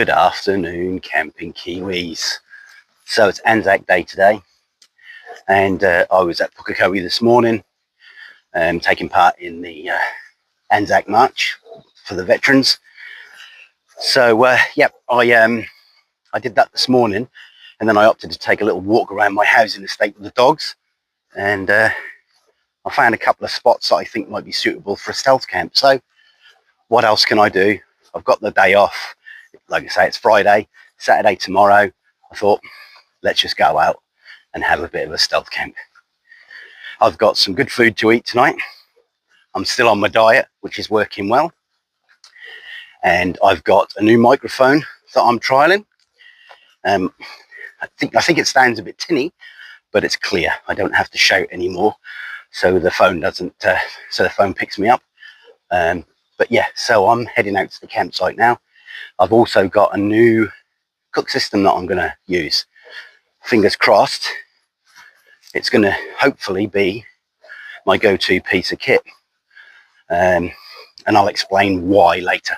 Good afternoon, camping Kiwis. So it's Anzac Day today, and I was at Pukekohe this morning, taking part in the Anzac March for the veterans. So yep, I did that this morning, and then I opted to take a little walk around my housing estate with the dogs, and I found a couple of spots that I think might be suitable for a stealth camp. So what else can I do? I've got the day off. Like I say, it's Friday, Saturday tomorrow. I thought, let's just go out and have a bit of a stealth camp. I've got some good food to eat tonight. I'm still on my diet, which is working well. And I've got a new microphone that I'm trialing. I think it sounds a bit tinny, but it's clear. I don't have to shout anymore, so the phone doesn't. So the phone picks me up. But yeah, so I'm heading out to the campsite now. I've also got a new cook system that I'm going to use. Fingers crossed, it's going to hopefully be my go-to piece of kit. And I'll explain why later.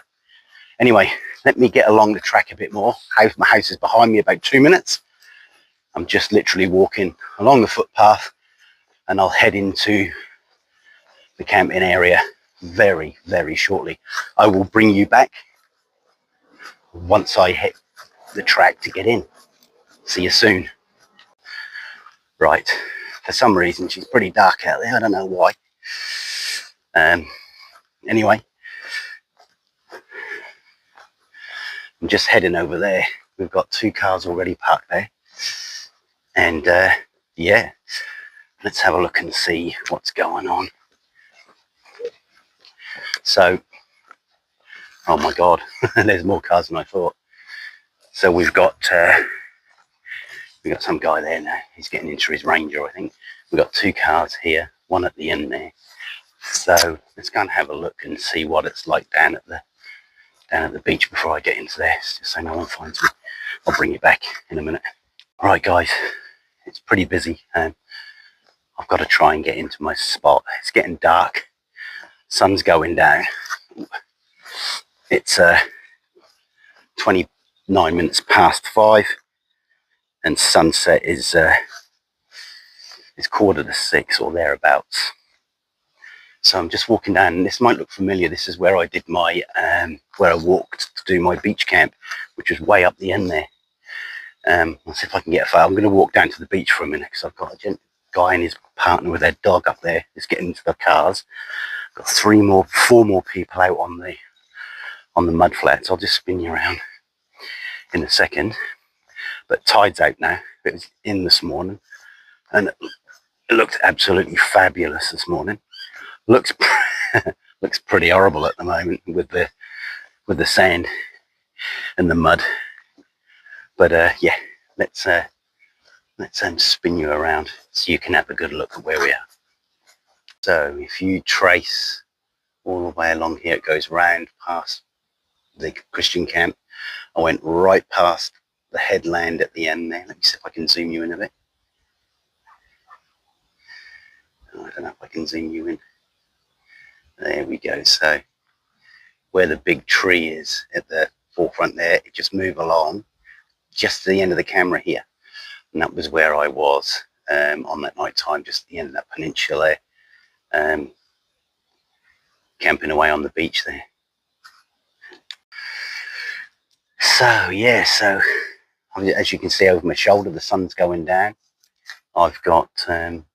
Anyway, let me get along the track a bit more. My house is behind me about 2 minutes. I'm just literally walking along the footpath, and I'll head into the camping area very, very shortly. I will bring you back once I hit the track to get in. See you soon. Right, for some reason she's pretty dark out there. I don't know why. Anyway, I'm just heading over there. We've got 2 cars already parked there, and yeah, let's have a look and see what's going on. So, oh my god, there's more cars than I thought. So we've got some guy there now. He's getting into his Ranger, I think. We've got 2 cars here, one at the end there. So let's go and have a look and see what it's like down at the beach before I get into there, just so no one finds me. I'll bring you back in a minute. All right, guys, it's pretty busy. I've got to try and get into my spot. It's getting dark. Sun's going down. It's 29 minutes past 5, and sunset is it's 5:45 or thereabouts. So I'm just walking down, and this might look familiar. This is where I did my where I walked to do my beach camp, which was way up the end there. Let's see if I can get a photo. I'm going to walk down to the beach for a minute, because I've got a guy and his partner with their dog up there. Just getting into the cars. Got 4 more people out on the mud flats. I'll just spin you around in a second. But tide's out now. It was in this morning, and it looked absolutely fabulous this morning. Looks pretty horrible at the moment with the sand and the mud. But yeah, let's spin you around so you can have a good look at where we are. So if you trace all the way along here, it goes round past the Christian camp. I went right past the headland at the end there. Let me see if I can zoom you in a bit. I don't know if I can zoom you in. There we go. So where the big tree is at the forefront there, it just move along just to the end of the camera here. And that was where I was on that night time, just at the end of that peninsula there, camping away on the beach there. So yeah, so as you can see over my shoulder, the sun's going down. I've got some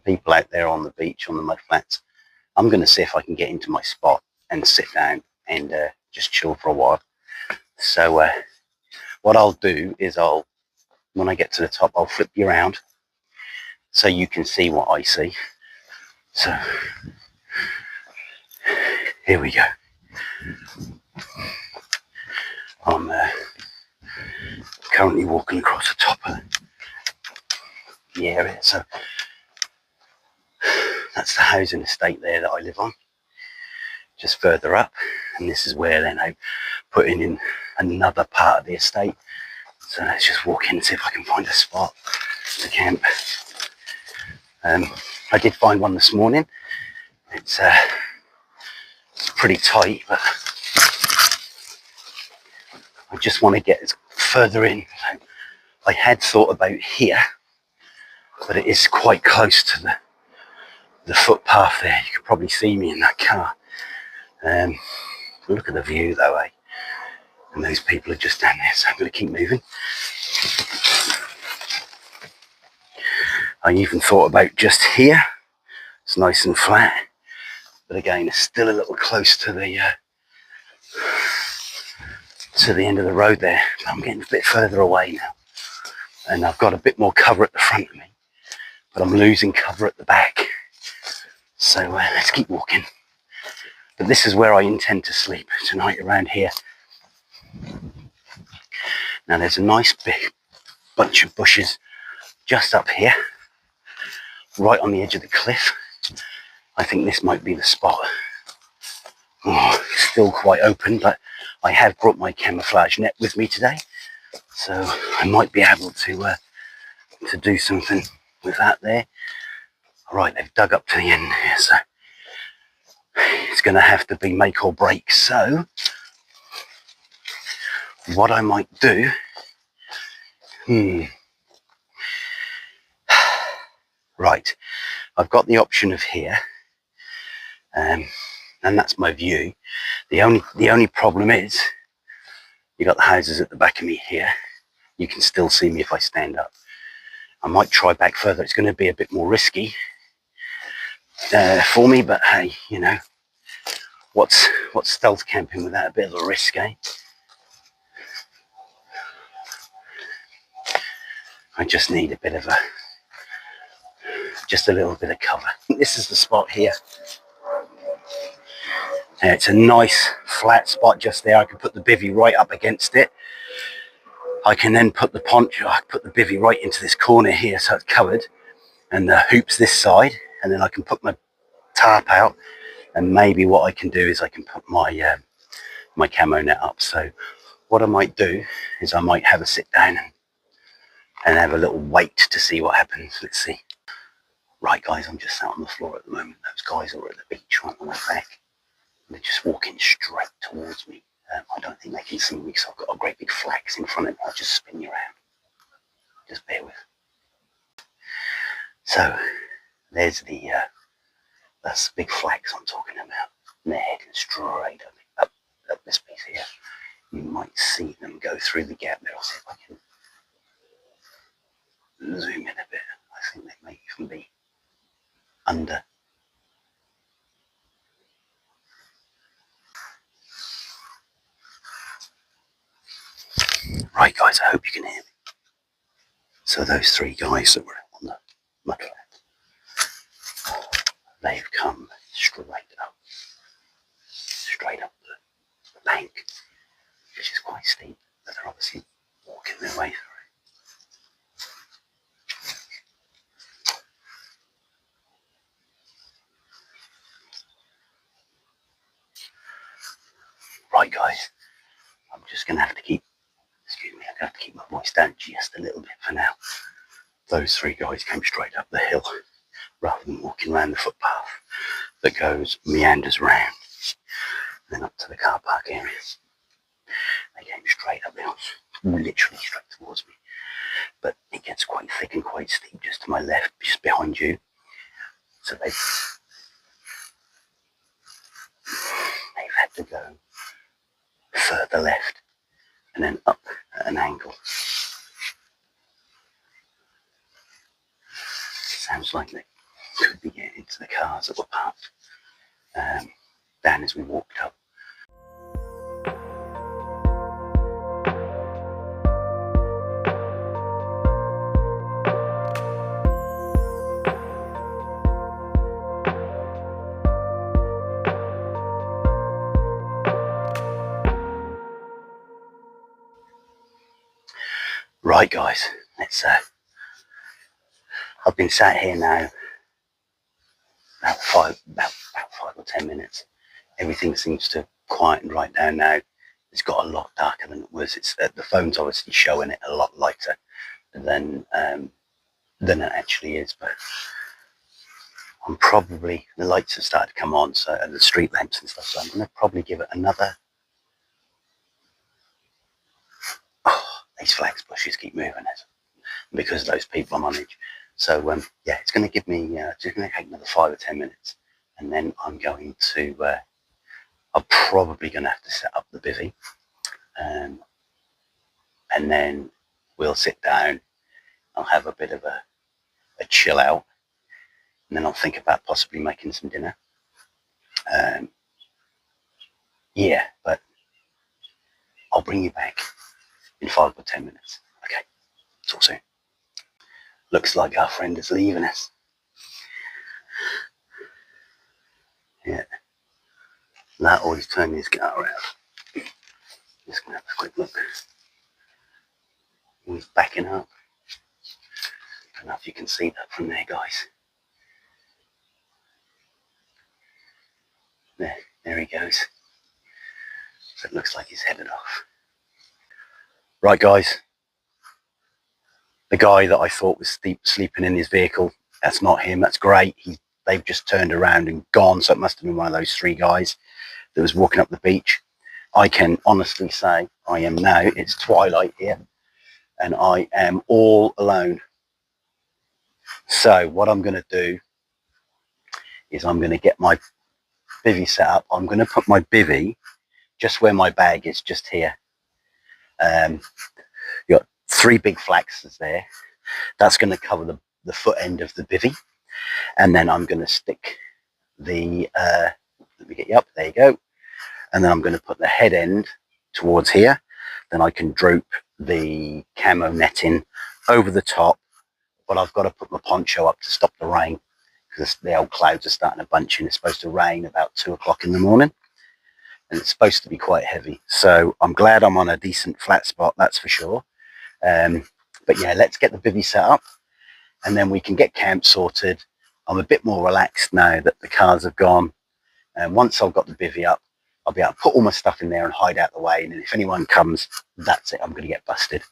people out there on the beach, on the mud flats. I'm going to see if I can get into my spot and sit down and just chill for a while. So what I'll do is when I get to the top, I'll flip you around so you can see what I see. So here we go. I'm currently walking across the top of the area. So that's the housing estate there that I live on, just further up, and this is where then I'm putting in another part of the estate. So let's just walk in and see if I can find a spot to camp. I did find one this morning. It's pretty tight, but I just want to get further in. So I had thought about here, but it is quite close to the footpath there. You could probably see me in that car. Look at the view though, eh? And those people are just down there, so I'm going to keep moving. I even thought about just here. It's nice and flat, but again, it's still a little close to the end of the road there. I'm getting a bit further away now, and I've got a bit more cover at the front of me, but I'm losing cover at the back. So let's keep walking. But this is where I intend to sleep tonight, around here. Now there's a nice big bunch of bushes just up here, right on the edge of the cliff. I think this might be the spot. Oh, it's still quite open, but I have brought my camouflage net with me today, so I might be able to do something with that there. All right, they've dug up to the end here, so it's going to have to be make or break. So what I might do, right, I've got the option of here, and that's my view. The only problem is, you got the houses at the back of me here. You can still see me if I stand up. I might try back further. It's going to be a bit more risky for me, but hey, you know, what's stealth camping without a bit of a risk, eh? I just need a bit of just a little bit of cover. This is the spot here. It's a nice flat spot just there. I can put the bivvy right up against it. I can then put the poncho, I put the bivvy right into this corner here so it's covered, and the hoops this side, and then I can put my tarp out, and maybe what I can do is I can put my my camo net up. So what I might do is I might have a sit down and have a little wait to see what happens. Let's see. Right guys, I'm just sat on the floor at the moment. Those guys are at the beach right on my back. They're just walking straight towards me. I don't think they can see me because I've got a great big flax in front of me. I'll just spin you around. Just bear with. So there's that's the big flax I'm talking about. And they're heading straight up this piece here. You might see them go through the gap there. I'll see if I can zoom in a bit. I think they may even be under. Right guys, I hope you can hear me. So those three guys that were on the mudflat, they've come straight up the bank, which is quite steep, but they're obviously walking their way through. Right guys, I'm just going to have to keep, excuse me, I'm going to have to keep my voice down just a little bit for now. Those three guys came straight up the hill rather than walking around the footpath that meanders around, then up to the car park area. They came straight up the hill, literally straight towards me. But it gets quite thick and quite steep just to my left, just behind you. So they've had to go further left and then up at an angle. Sounds like they could be getting into the cars that were parked down as we walked up. Right guys, let's I've been sat here now about 5 or 10 minutes. Everything seems to have quietened right down now. It's got a lot darker than it was. It's the phone's obviously showing it a lot lighter than it actually is, but I'm probably, the lights have started to come on, so the street lamps and stuff, so I'm going to probably give it another these flax bushes keep moving because of those people I'm on edge. So yeah, it's going to give me just going to take another 5 or 10 minutes, and then I'm going to I'm probably going to have to set up the bivvy, and then we'll sit down. I'll have a bit of a chill out, and then I'll think about possibly making some dinner. Yeah, but I'll bring you back in 5 or 10 minutes. Okay, talk soon. Looks like our friend is leaving us. Yeah, that always turned his car around. Just gonna have a quick look. He's backing up. I don't know if you can see that from there, guys. There he goes. So it looks like he's headed off. Right, guys. The guy that I thought was sleeping in his vehicle, that's not him. That's great. They've just turned around and gone. So it must have been one of those 3 guys that was walking up the beach. I can honestly say I am now, it's twilight here, and I am all alone. So what I'm going to do is I'm going to get my bivvy set up. I'm going to put my bivvy just where my bag is, just here. You got 3 big flaxes there. That's going to cover the foot end of the bivvy, and then I'm going to stick the let me get you up, there you go, and then I'm going to put the head end towards here. Then I can droop the camo netting over the top, but I've got to put my poncho up to stop the rain because the old clouds are starting to bunch in. It's supposed to rain about 2 o'clock in the morning, and it's supposed to be quite heavy. So I'm glad I'm on a decent flat spot, that's for sure. But yeah, let's get the bivvy set up, and then we can get camp sorted. I'm a bit more relaxed now that the cars have gone, and once I've got the bivvy up, I'll be able to put all my stuff in there and hide out the way, and then if anyone comes, that's it, I'm going to get busted.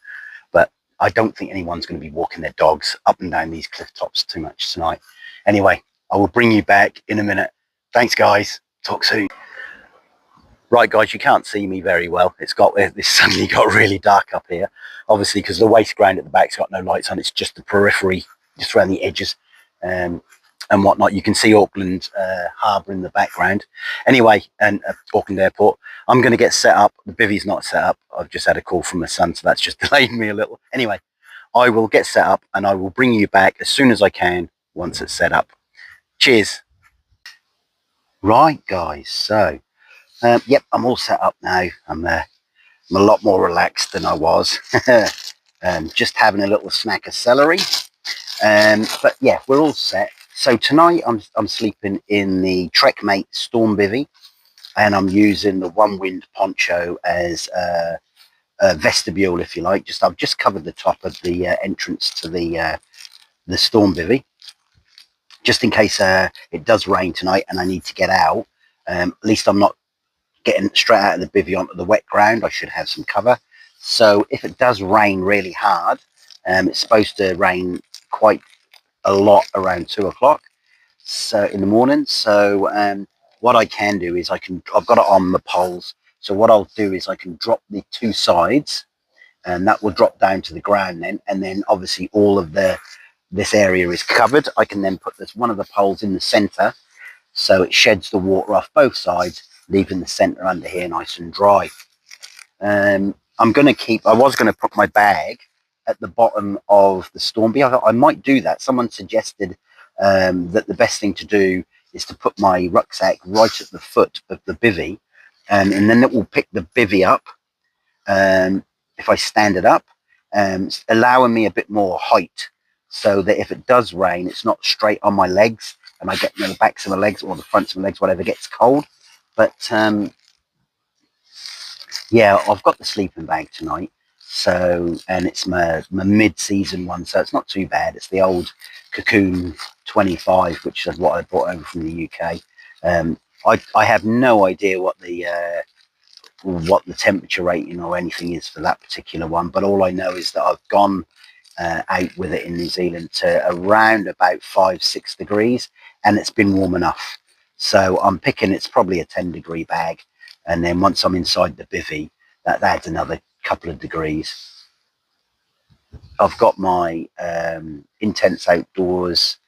But I don't think anyone's going to be walking their dogs up and down these cliff tops too much tonight. Anyway, I will bring you back in a minute. Thanks, guys. Talk soon. Right, guys, you can't see me very well. This suddenly got really dark up here, obviously because the waste ground at the back's got no lights on. It's just the periphery, just around the edges and whatnot. You can see Auckland Harbour in the background. Anyway, and Auckland Airport. I'm going to get set up. The bivvy's not set up. I've just had a call from my son, so that's just delayed me a little. Anyway, I will get set up, and I will bring you back as soon as I can once it's set up. Cheers. Right, guys, so yep, I'm all set up now. I'm a lot more relaxed than I was. Just having a little snack of celery. But yeah, we're all set. So tonight I'm sleeping in the Trekmate Storm Bivi, and I'm using the Onewind Poncho as a vestibule, if you like. I've just covered the top of the entrance to the Storm Bivi, just in case it does rain tonight and I need to get out. At least I'm not getting straight out of the bivvy onto the wet ground. I should have some cover. So if it does rain really hard, it's supposed to rain quite a lot around 2 o'clock so in the morning. So what I can do is I've got it on the poles. So what I'll do is I can drop the 2 sides, and that will drop down to the ground then. And then obviously all of this area is covered. I can then put one of the poles in the center, so it sheds the water off both sides, leaving the center under here nice and dry. I was going to put my bag at the bottom of the Storm Bivi. I might do that. Someone suggested that the best thing to do is to put my rucksack right at the foot of the bivvy, and then it will pick the bivvy up if I stand it up, allowing me a bit more height, so that if it does rain, it's not straight on my legs and I get the backs of my legs or the fronts of my legs, whatever, gets cold. But yeah, I've got the sleeping bag tonight, so, and it's my mid-season one, so it's not too bad. It's the old Cacoon125, which is what I brought over from the UK. I have no idea what the temperature rating or anything is for that particular one, but all I know is that I've gone out with it in New Zealand to around about 5-6 degrees, and it's been warm enough. So I'm picking, it's probably a 10-degree bag, and then once I'm inside the bivvy, that adds another couple of degrees. I've got my Intense Outdoors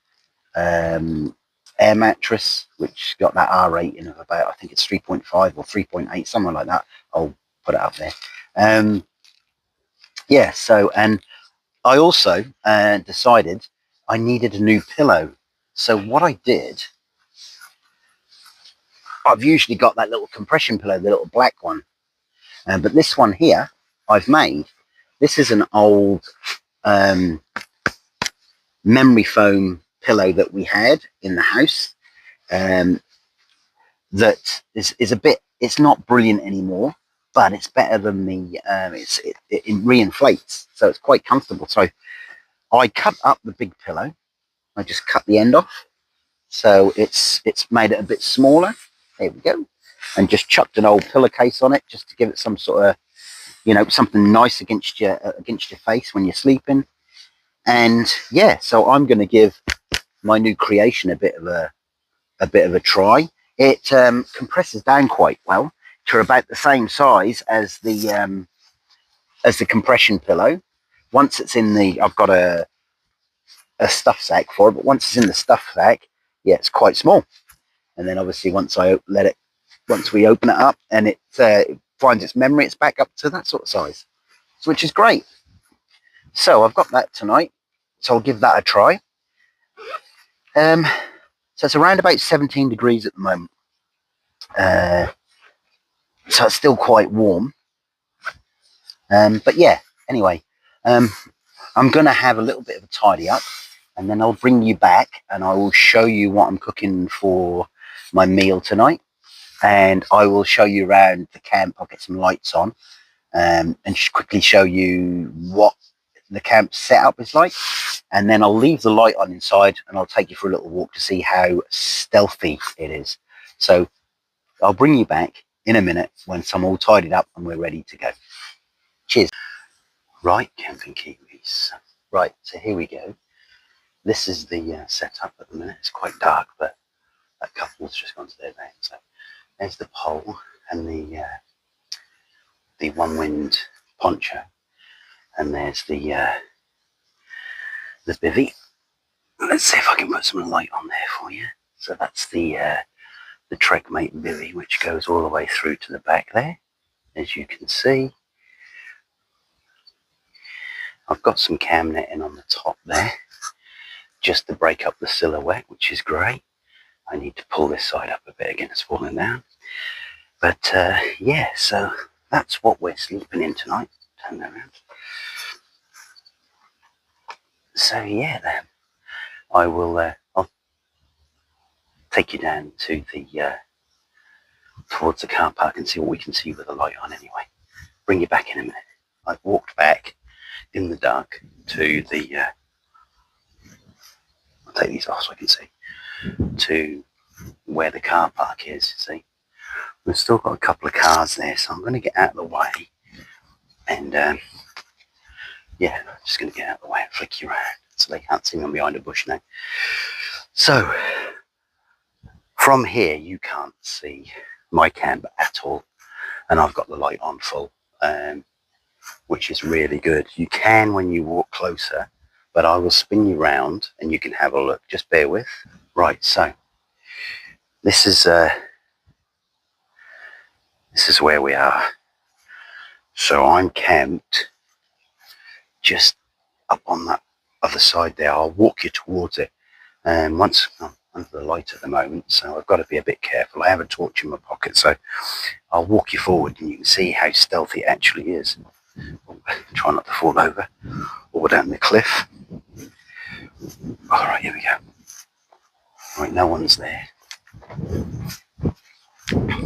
air mattress, which got that R rating of about, I think it's 3.5 or 3.8, something like that. I'll put it up there. Yeah, so, and I also decided I needed a new pillow. So what I did, I've usually got that little compression pillow, the little black one. But this one here, I've made. This is an old memory foam pillow that we had in the house. That is a bit, it's not brilliant anymore, but it's better than the, it re-inflates, so it's quite comfortable. So I cut up the big pillow. I just cut the end off, so it's made it a bit smaller. There we go. And just chucked an old pillowcase on it, just to give it some sort of, you know, something nice against your face when you're sleeping. And yeah, so I'm going to give my new creation a bit of a try. It compresses down quite well to about the same size as the compression pillow. Once it's in the, I've got a stuff sack for it, but once it's in the stuff sack, yeah, it's quite small. And then obviously once we open it up and it finds its memory, it's back up to that sort of size, which is great. So I've got that tonight, so I'll give that a try. So it's around about 17 degrees at the moment. So it's still quite warm. But yeah, anyway, I'm going to have a little bit of a tidy up, and then I'll bring you back and I will show you what I'm cooking for my meal tonight. And I will show you around the camp. I'll get some lights on and just quickly show you what the camp setup is like. And then I'll leave the light on inside and I'll take you for a little walk to see how stealthy it is. So I'll bring you back in a minute once I'm all tidied up and we're ready to go. Cheers. Right, camping Kiwis. Right, so here we go. This is the setup at the minute. It's quite dark, but that couple's just gone to their bed. So there's the pole and the Onewind poncho, and there's the bivy. Let's see if I can put some light on there for you. So that's the Trekmate Bivi, which goes all the way through to the back there, as you can see. I've got some cam netting on the top there, just to break up the silhouette, which is great. I need to pull this side up a bit again, it's falling down. But yeah, so that's what we're sleeping in tonight. Turn that around. So yeah, then I will I'll take you down to the towards the car park and see what we can see with the light on anyway. Bring you back in a minute. I've walked back in the dark to the I'll take these off so I can see, to where the car park is. See, we've still got a couple of cars there, so I'm going to get out of the way and yeah, I'm just going to get out of the way and flick you around so they can't see me behind a bush now. So from here you can't see my camp at all, and I've got the light on full, which is really good. You can when you walk closer, but I will spin you round and you can have a look. Just bear with. Right, so this is where we are. So I'm camped just up on that other side there. I'll walk you towards it. And once I'm under the light at the moment, so I've got to be a bit careful. I have a torch in my pocket, so I'll walk you forward and you can see how stealthy it actually is. Try not to fall over or down the cliff. All right, here we go. Right, no one's there.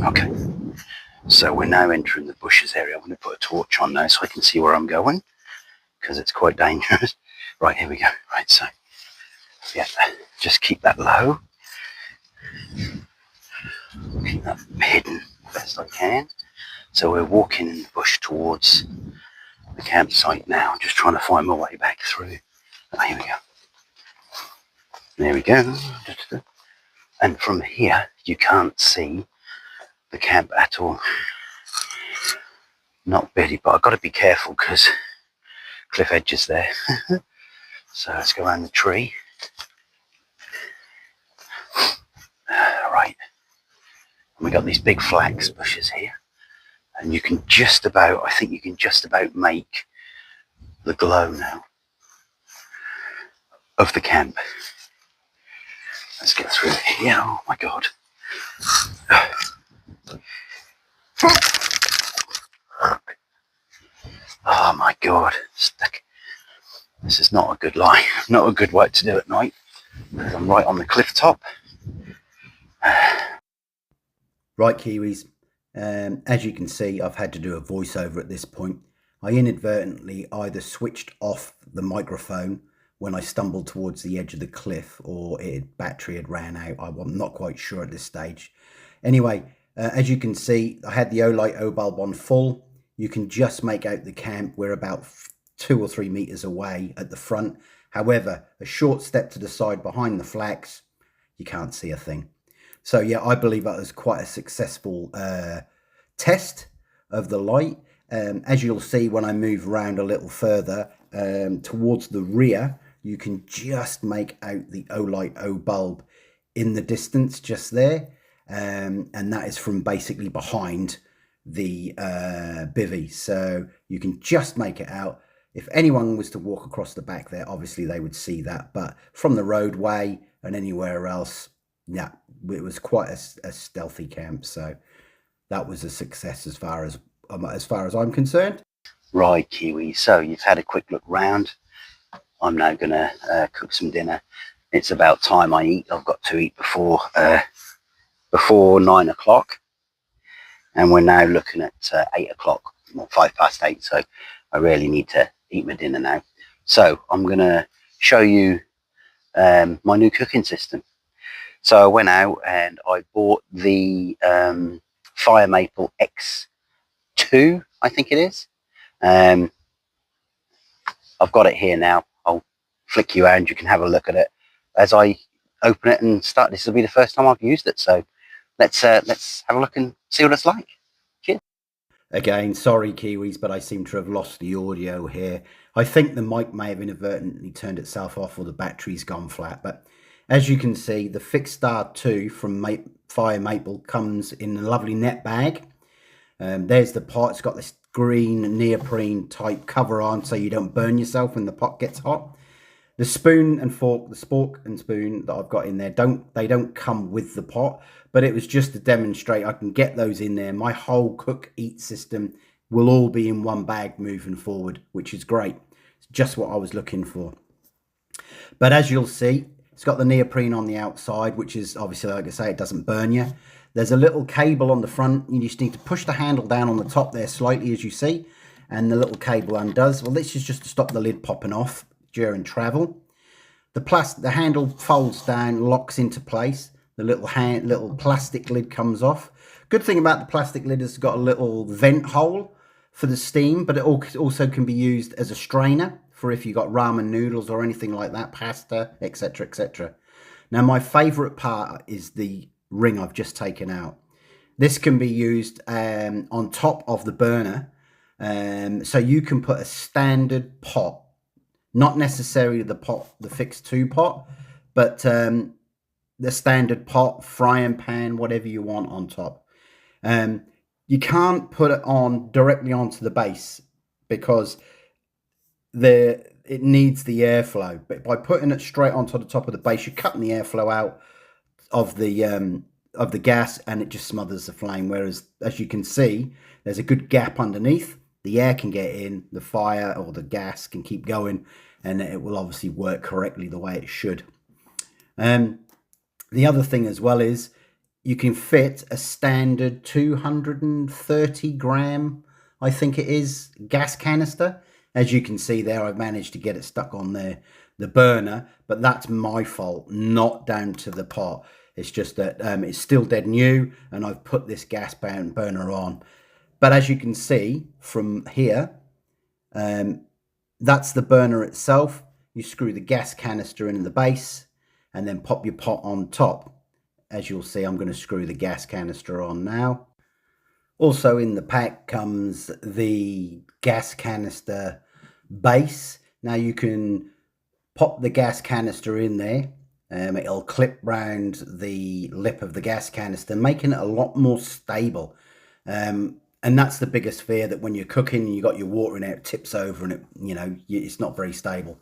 Okay, so we're now entering the bushes area. I'm going to put a torch on now so I can see where I'm going, because it's quite dangerous. Right, here we go. Right, so yeah, just keep that low. Keep that hidden best I can. So we're walking in the bush towards the campsite now. I'm just trying to find my way back through. Oh, here we go. There we go. And from here, you can't see the camp at all. Not really, but I've got to be careful because cliff edges there. So let's go around the tree. Right, and we got these big flax bushes here, and you can just about, I think you can just about make the glow now of the camp. Let's get through here. Oh my god. Oh my god. Stuck. This is not a good lie. Not a good work to do at night, because I'm right on the cliff top. Right, Kiwis, as you can see, I've had to do a voiceover at this point. I inadvertently either switched off the microphone when I stumbled towards the edge of the cliff, or battery had ran out. I'm not quite sure at this stage. Anyway, as you can see, I had the O-light O-bulb on full. You can just make out the camp. We're about 2 or 3 meters away at the front. However, a short step to the side behind the flax, you can't see a thing. So yeah, I believe that was quite a successful test of the light. As you'll see when I move around a little further towards the rear, you can just make out the O-light O-bulb in the distance just there. And that is from basically behind the bivy. So you can just make it out. If anyone was to walk across the back there, obviously they would see that. But from the roadway and anywhere else, yeah, it was quite a stealthy camp. So that was a success as far as I'm concerned. Right, Kiwi. So you've had a quick look round. I'm now going to cook some dinner. It's about time I eat. I've got to eat before 9 o'clock. And we're now looking at 8 o'clock, or 8:05. So I really need to eat my dinner now. So I'm going to show you my new cooking system. So I went out and I bought the Firemaple X2, I think it is. I've got it here now. I'll flick you around. You can have a look at it as I open it and start. This will be the first time I've used it. So let's have a look and see what it's like. Cheers. Again, sorry, Kiwis, but I seem to have lost the audio here. I think the mic may have inadvertently turned itself off, or the battery's gone flat. But as you can see, the Fixed Star 2 from Firemaple comes in a lovely net bag. There's the pot. It's got this green neoprene type cover on so you don't burn yourself when the pot gets hot. The spoon and fork, the spork and spoon that I've got in there, they don't come with the pot, but it was just to demonstrate I can get those in there. My whole cook eat system will all be in one bag moving forward, which is great. It's just what I was looking for. But as you'll see, it's got the neoprene on the outside, which is obviously, like I say, it doesn't burn you. There's a little cable on the front. You just need to push the handle down on the top there slightly, as you see, and the little cable undoes. Well, this is just to stop the lid popping off during travel. The handle folds down, locks into place. The little plastic lid comes off. Good thing about the plastic lid is it's got a little vent hole for the steam, but it also can be used as a strainer for if you've got ramen noodles or anything like that, pasta, etc., etc. Now, my favorite part is the ring I've just taken out. This can be used on top of the burner, so you can put a standard pot, not necessarily the Fixed 2 pot, but the standard pot, frying pan, whatever you want on top. You can't put it on directly onto the base because it needs the airflow. But by putting it straight onto the top of the base, you're cutting the airflow out of the gas, and it just smothers the flame. Whereas, as you can see, there's a good gap underneath. The air can get in, the fire or the gas can keep going, and it will obviously work correctly the way it should. The other thing as well is you can fit a standard 230 gram, I think it is, gas canister. As you can see there, I've managed to get it stuck on the burner, but that's my fault, not down to the pot. It's just that it's still dead new, and I've put this gas burner on. But as you can see from here, that's the burner itself. You screw the gas canister in the base and then pop your pot on top. As you'll see, I'm going to screw the gas canister on now. Also in the pack comes the gas canister base. Now you can pop the gas canister in there. It'll clip round the lip of the gas canister, making it a lot more stable. And that's the biggest fear, that when you're cooking and you got your water in there, it tips over and it's not very stable.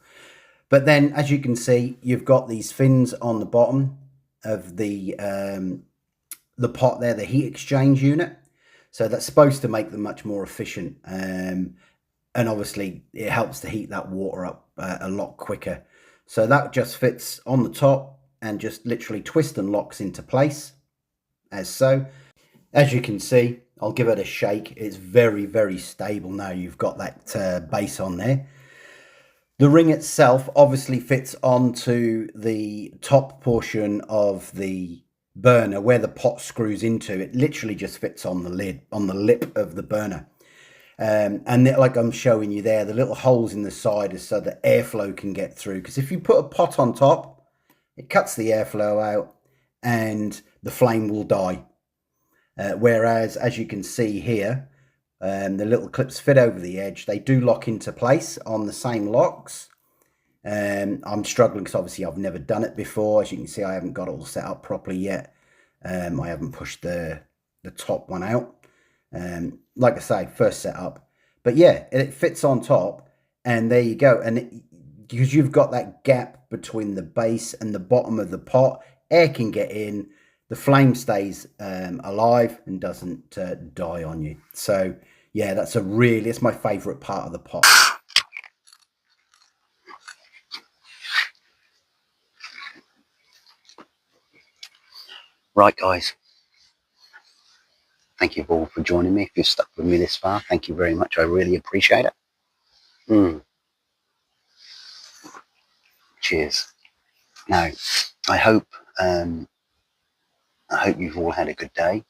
But then, as you can see, you've got these fins on the bottom of the pot there, the heat exchange unit. So that's supposed to make them much more efficient. And obviously, it helps to heat that water up a lot quicker. So that just fits on the top and just literally twists and locks into place, as so. As you can see, I'll give it a shake. It's very, very stable now you've got that base on there. The ring itself obviously fits onto the top portion of the burner where the pot screws into. It literally just fits on the lid, on the lip of the burner. And like I'm showing you there, the little holes in the side is so that airflow can get through. Because if you put a pot on top, it cuts the airflow out and the flame will die. Whereas, as you can see here, the little clips fit over the edge. They do lock into place on the same locks. I'm struggling because obviously I've never done it before. As you can see, I haven't got it all set up properly yet. I haven't pushed the top one out. Like I say, first set up. But yeah, it fits on top, and there you go. And because you've got that gap between the base and the bottom of the pot, air can get in. The flame stays alive and doesn't die on you. So yeah, it's my favourite part of the pot. Right, guys. Thank you all for joining me. If you've stuck with me this far, thank you very much. I really appreciate it. Cheers. Now, I hope you've all had a good day.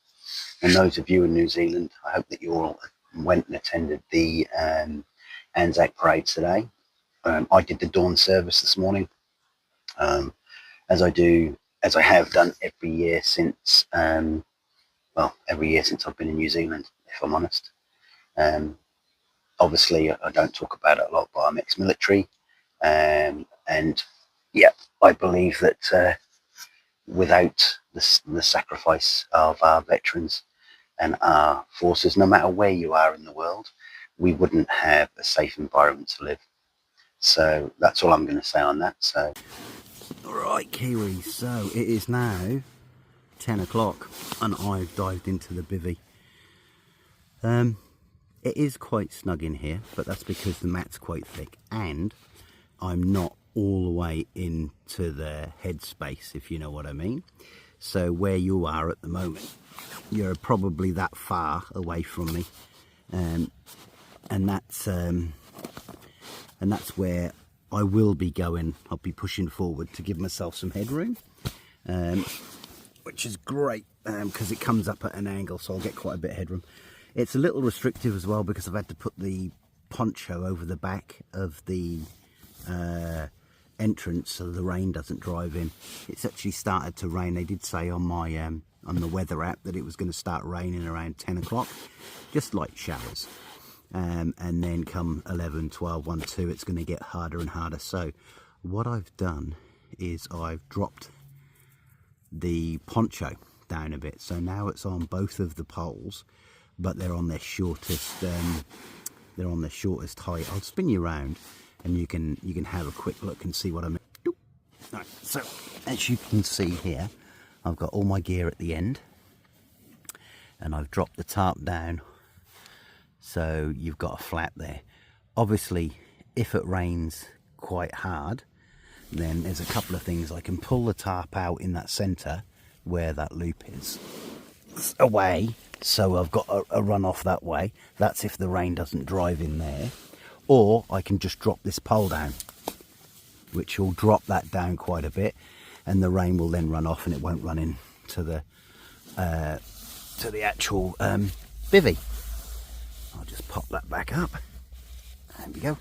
And those of you in New Zealand, I hope that you all went and attended the Anzac Parade today. I did the dawn service this morning, as I have done every year since, every year since I've been in New Zealand, if I'm honest. Obviously, I don't talk about it a lot, but I'm ex-military. And yeah, I believe that without the sacrifice of our veterans and our forces, no matter where you are in the world, we wouldn't have a safe environment to live. So that's all I'm going to say on that. So, all right, Kiwis. So it is now 10 o'clock, and I've dived into the bivvy. It is quite snug in here, but that's because the mat's quite thick, and I'm not all the way into the headspace, if you know what I mean. So where you are at the moment, you're probably that far away from me, and that's where I will be going. I'll be pushing forward to give myself some headroom, which is great because it comes up at an angle, so I'll get quite a bit of headroom. It's a little restrictive as well because I've had to put the poncho over the back of the entrance so the rain doesn't drive in. It's actually started to rain. They did say on my on the weather app that it was going to start raining around 10 o'clock, just light showers, and then come 11, 12, 1, 2 it's going to get harder and harder. So what I've done is I've dropped the poncho down a bit, so now it's on both of the poles, but they're on their shortest height. I'll spin you around and you can have a quick look and see what I mean. Right, so as you can see here, I've got all my gear at the end, and I've dropped the tarp down, so you've got a flap there. Obviously, if it rains quite hard, then there's a couple of things. I can pull the tarp out in that center where that loop is away, so I've got a run off that way. That's if the rain doesn't drive in there. Or I can just drop this pole down, which will drop that down quite a bit, and the rain will then run off and it won't run into the actual bivvy. I'll just pop that back up. There we go.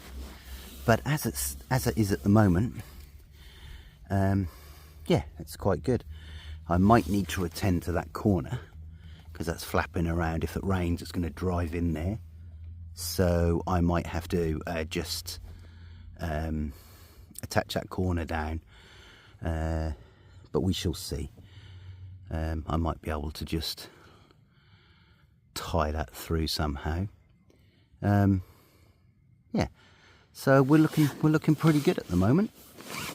But as it is at the moment, yeah, it's quite good. I might need to attend to that corner because that's flapping around. If it rains, it's going to drive in there. So I might have to just attach that corner down, but we shall see. I might be able to just tie that through somehow. Yeah, so we're looking pretty good at the moment.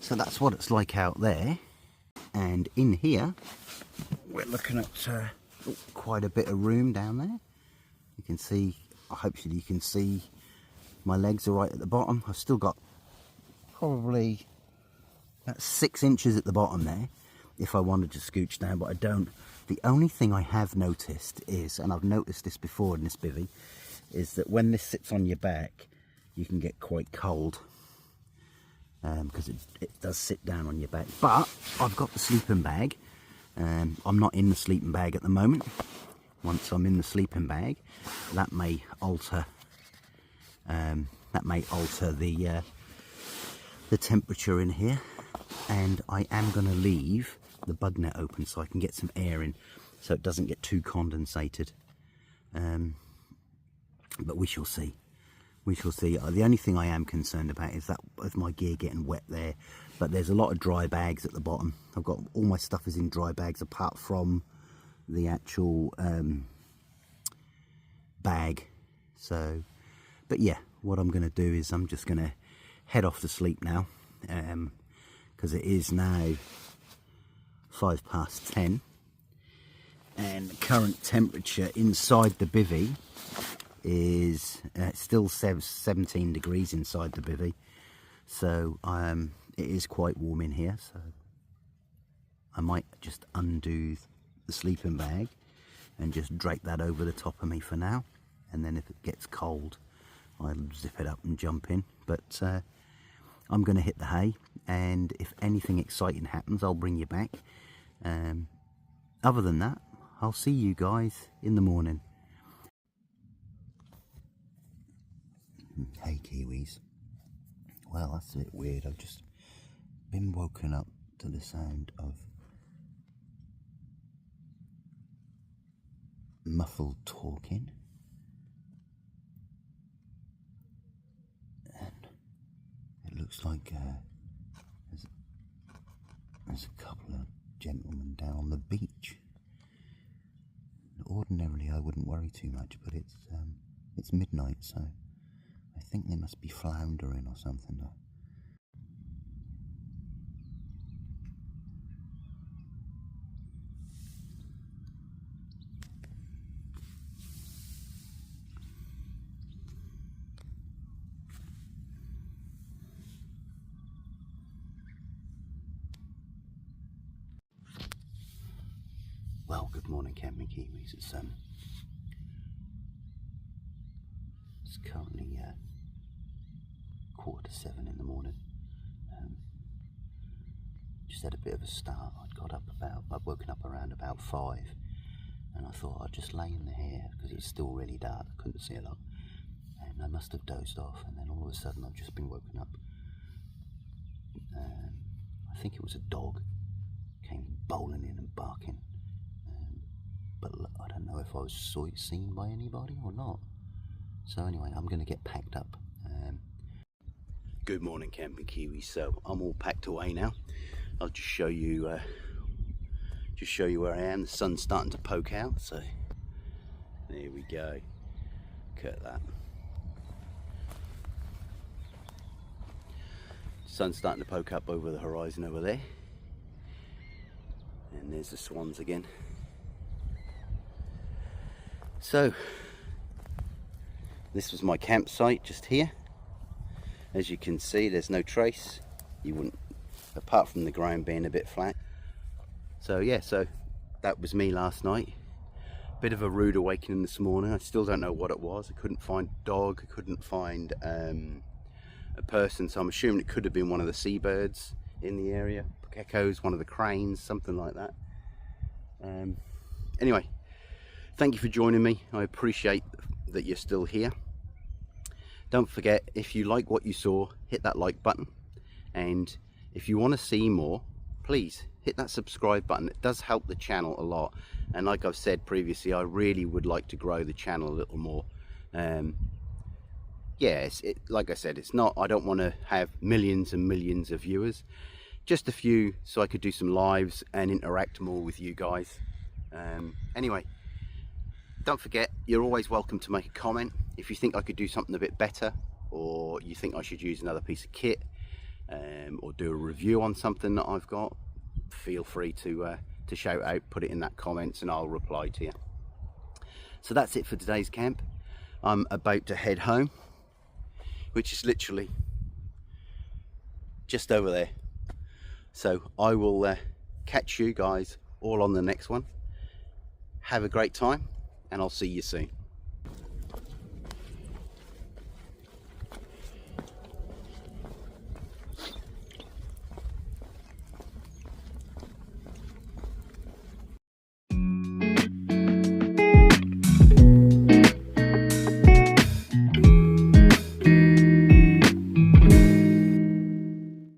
So that's what it's like out there, and in here we're looking at quite a bit of room down there. You can see, hopefully you can see my legs are right at the bottom. I've still got probably about 6 inches at the bottom there if I wanted to scooch down, but I don't. The only thing I have noticed is, and I've noticed this before in this bivvy, is that when this sits on your back you can get quite cold, because it does sit down on your back. But I've got the sleeping bag. I'm not in the sleeping bag at the moment. Once I'm in the sleeping bag, that may alter the temperature in here, and I am going to leave the bug net open so I can get some air in, so it doesn't get too condensated. But we shall see. We shall see. The only thing I am concerned about is that of my gear getting wet there, but there's a lot of dry bags at the bottom. I've got all my stuff is in dry bags apart from the actual bag. So, but yeah, what I'm going to do is I'm just going to head off to sleep now, because it is now 10:05, and the current temperature inside the bivvy is still 17 degrees inside the bivvy. So it is quite warm in here, so I might just undo the sleeping bag and just drape that over the top of me for now, and then if it gets cold I'll zip it up and jump in. But I'm going to hit the hay, and if anything exciting happens I'll bring you back. Other than that, I'll see you guys in the morning. Hey Kiwis. Well, that's a bit weird. I've just been woken up to the sound of muffled talking, and it looks like there's a couple of gentlemen down on the beach. Ordinarily I wouldn't worry too much, but it's midnight, so I think they must be floundering or something. Well, good morning, camping Kiwis. It's currently 6:45 in the morning. Just had a bit of a start. I'd woken up around about 5, and I thought I'd just lay in the hair because it was still really dark. I couldn't see a lot, and I must have dozed off, and then all of a sudden I've just been woken up. I think it was a dog came bowling in and barking, but I don't know if I was seen by anybody or not. So anyway, I'm going to get packed up. Good morning, camping Kiwis. So I'm all packed away now. I'll just show you where I am. The sun's starting to poke out, so there we go. Look at that. Sun's starting to poke up over the horizon over there, and there's the swans again. So this was my campsite just here. As you can see, there's no trace. You wouldn't, apart from the ground being a bit flat. So yeah, so that was me last night. Bit of a rude awakening this morning. I still don't know what it was. I couldn't find a dog, I couldn't find a person, so I'm assuming it could have been one of the seabirds in the area, geckos, one of the cranes, something like that. Anyway, thank you for joining me. I appreciate that you're still here. Don't forget, if you like what you saw, hit that like button, and if you want to see more, please hit that subscribe button. It does help the channel a lot, and like I've said previously, I really would like to grow the channel a little more. yes, like I said, it's not, I don't want to have millions and millions of viewers, just a few, so I could do some lives and interact more with you guys. Anyway, don't forget, you're always welcome to make a comment if you think I could do something a bit better, or you think I should use another piece of kit, or do a review on something that I've got. Feel free to shout out, put it in that comments, and I'll reply to you. So that's it for today's camp. I'm about to head home, which is literally just over there. So I will catch you guys all on the next one. Have a great time, and I'll see you soon.